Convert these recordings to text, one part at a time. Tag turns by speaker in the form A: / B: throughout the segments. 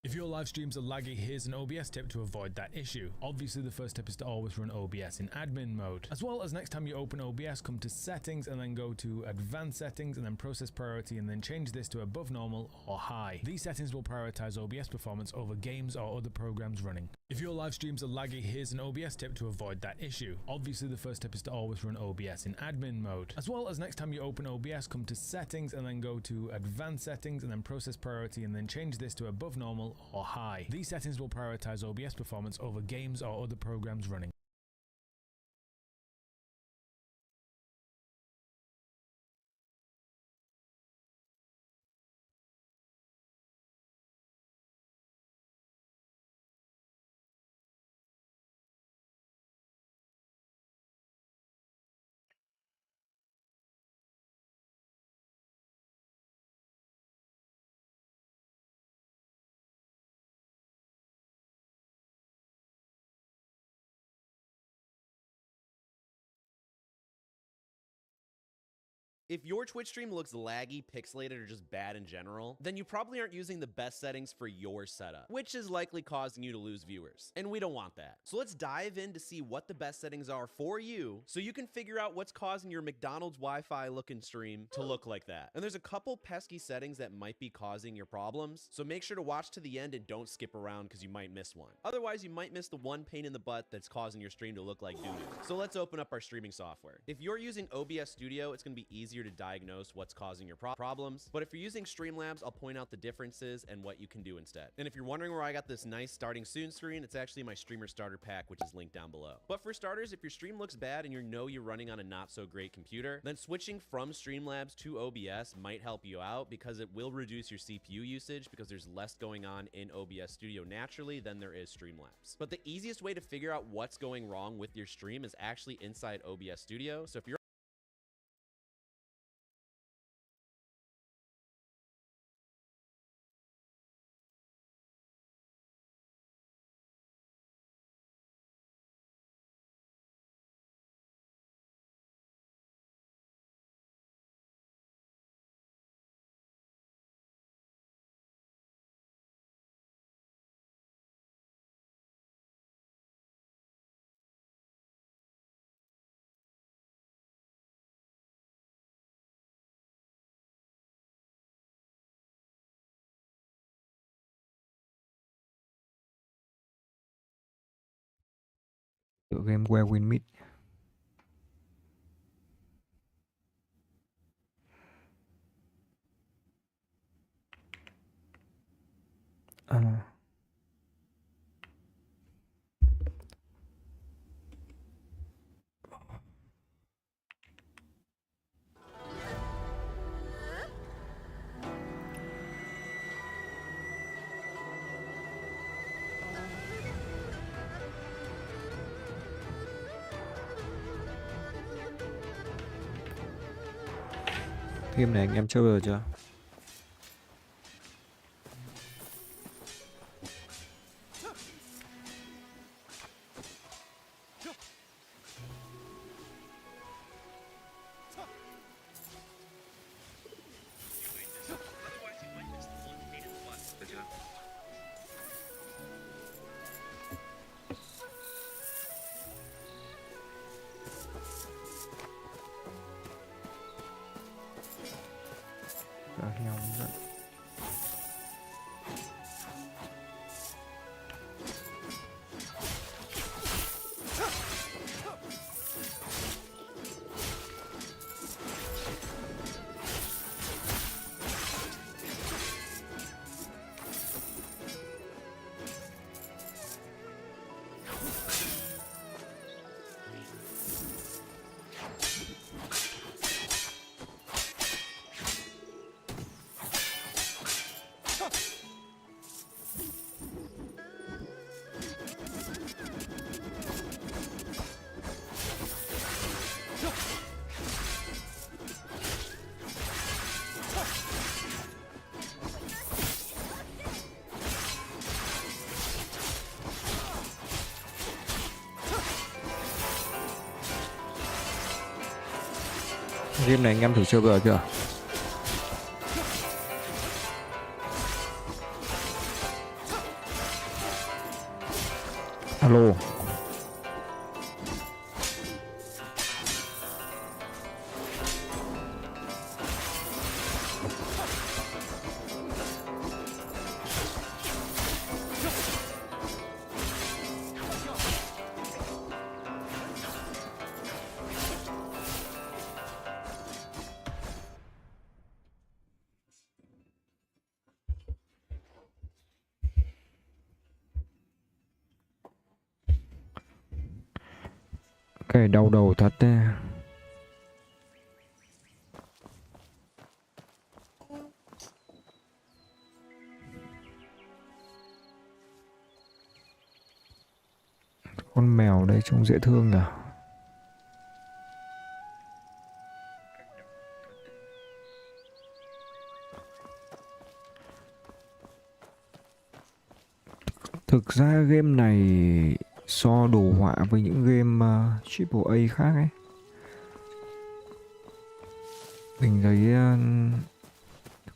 A: If your live streams are laggy, here's an OBS tip to avoid that issue. Obviously the first tip is to always run OBS in admin mode. As well as next time you open OBS, come to settings and then go to advanced settings and then process priority and then change this to above normal or high. These settings will prioritize OBS performance over games or other programs running. If your live streams are laggy, here's an OBS tip to avoid that issue. Obviously the first tip is to always run OBS in admin mode. As well as next time you open OBS, come to settings and then go to advanced settings and then process priority and then change this to above normal or high. These settings will prioritize OBS performance over games or other programs running.
B: If your Twitch stream looks laggy, pixelated, or just bad in general, then you probably aren't using the best settings for your setup, which is likely causing you to lose viewers. And we don't want that. So let's dive in to see what the best settings are for you so you can figure out what's causing your McDonald's Wi-Fi looking stream to look like that. And there's a couple pesky settings that might be causing your problems, so make sure to watch to the end and don't skip around because you might miss one. Otherwise, you might miss the one pain in the butt that's causing your stream to look like doo-doo. So let's open up our streaming software. If you're using OBS Studio, it's going to be easier to diagnose what's causing your problems. But if you're using Streamlabs, I'll point out the differences and what you can do instead. And if you're wondering where I got this nice starting soon screen, it's actually my streamer starter pack, which is linked down below. But for starters, if your stream looks bad and you know you're running on a not so great computer, then switching from Streamlabs to OBS might help you out because it will reduce your CPU usage because there's less going on in OBS Studio naturally than there is Streamlabs. But the easiest way to figure out what's going wrong with your stream is actually inside OBS Studio. So if you're
C: Tựa game Where Win Meet. Game này anh em chơi bao giờ chưa? Game này anh em thử chơi bao giờ chưa? Alo. Cái đau đầu thật đấy. Con mèo đây trông dễ thương nhỉ. Thực ra game này so đồ họa với những game triple A khác ấy, mình thấy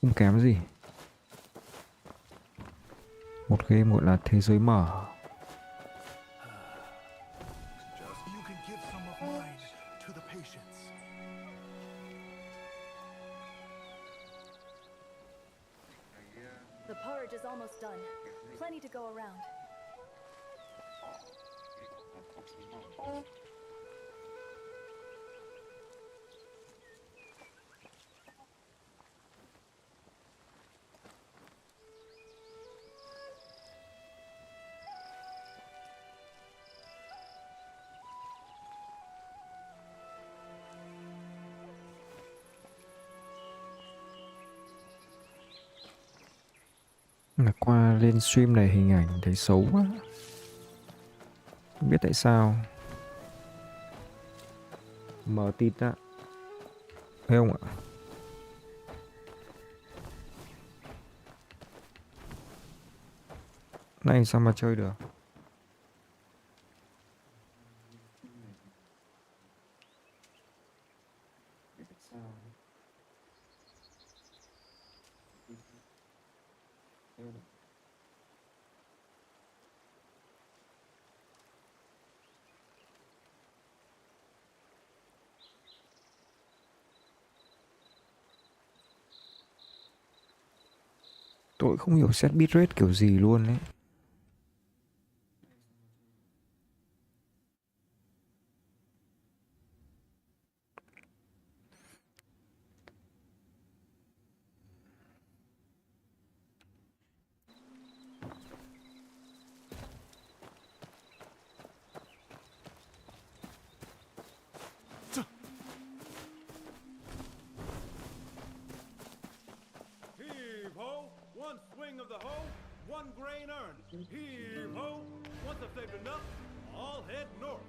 C: không kém gì. Một game gọi là thế giới mở.
D: You can give some of mine to the patients.
E: The porridge is almost done. Plenty to go around.
C: Là qua lên stream này hình ảnh thấy xấu quá. Không biết tại sao. Mở tịt á. Thấy không ạ? Này sao mà chơi được? Tôi không hiểu set bitrate kiểu gì luôn đấy.
D: Heave ho! One swing of the hoe, one grain earned. Heave ho! Once I've saved enough, I'll head north.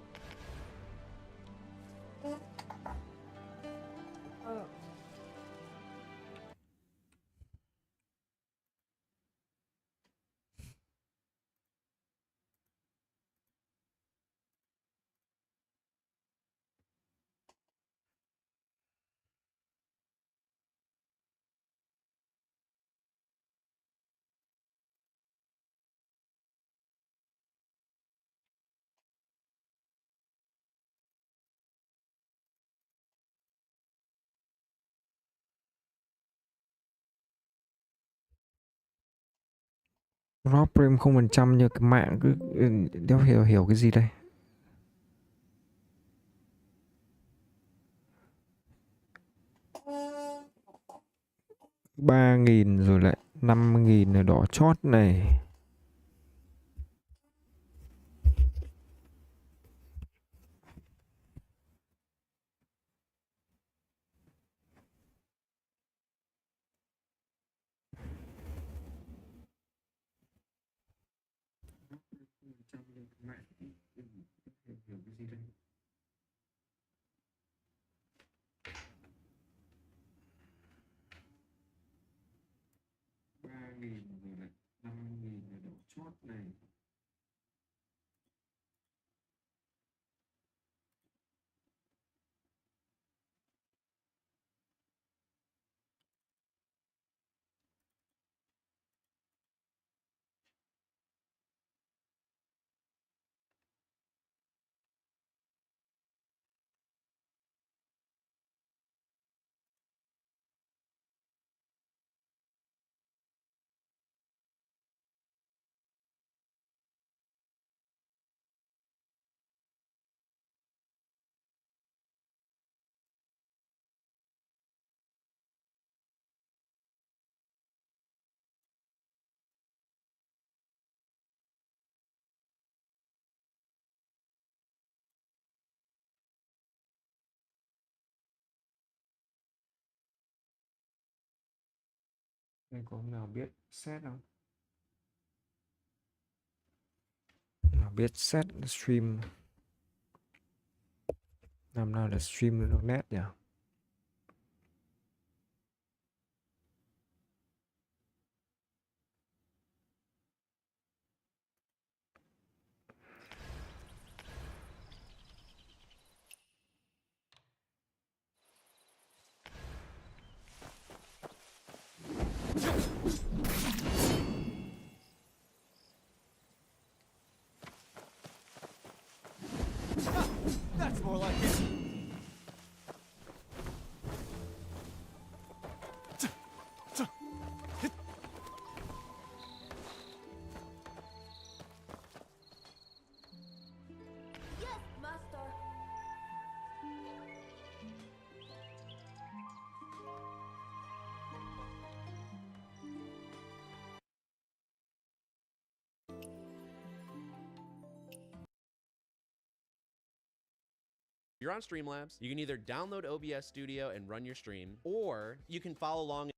C: Drop frame 0% nhưng cái mạng cứ đéo hiểu cái gì đây. 3.000 rồi lại 5.000 ở đỏ chót này. Ba nghìn rồi lại 5.000. Đây có ông nào biết set không? Nào biết set stream làm nào để stream được net nhỉ?
D: That's more like it.
E: Yes, master.
B: You're on Streamlabs. You can either download OBS Studio and run your stream, or you can follow along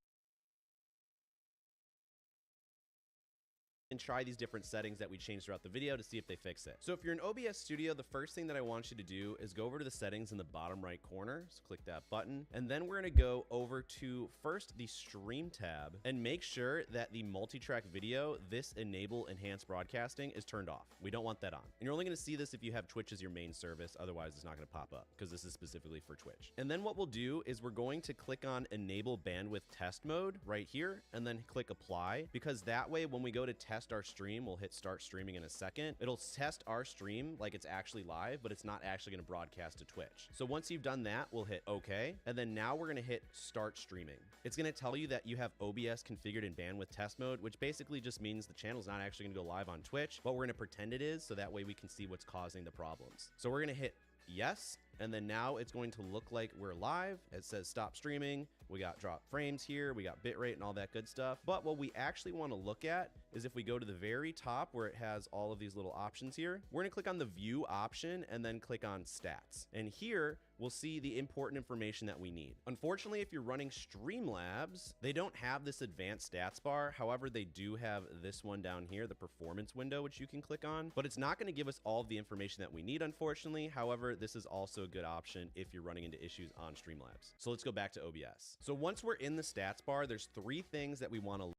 B: and try these different settings that we changed throughout the video to see if they fix it. So if you're in OBS Studio, the first thing that I want you to do is go over to the settings in the bottom right corner. So click that button, and then we're gonna go over to first the stream tab and make sure that the multi-track video, this enable enhanced broadcasting, is turned off. We don't want that on. And you're only gonna see this if you have Twitch as your main service. Otherwise, it's not gonna pop up because this is specifically for Twitch. And then what we'll do is we're going to click on enable bandwidth test mode right here, and then click apply, because that way when we go to test our stream, we'll hit start streaming in a second. It'll test our stream like it's actually live, but it's not actually going to broadcast to Twitch. So once you've done that, we'll hit OK, and then now we're going to hit start streaming. It's going to tell you that you have OBS configured in bandwidth test mode, which basically just means the channel's not actually going to go live on Twitch, but we're going to pretend it is, so that way we can see what's causing the problems. So we're going to hit yes, and then now it's going to look like we're live. It says stop streaming. We got drop frames here, we got bitrate and all that good stuff. But what we actually want to look at is if we go to the very top where it has all of these little options here, we're going to click on the view option and then click on stats. And here we'll see the important information that we need. Unfortunately, if you're running Streamlabs, they don't have this advanced stats bar. However, they do have this one down here, the performance window, which you can click on, but it's not going to give us all of the information that we need, unfortunately. However, this is also a good option if you're running into issues on Streamlabs. So let's go back to OBS. So once we're in the stats bar, there's 3 things that we want to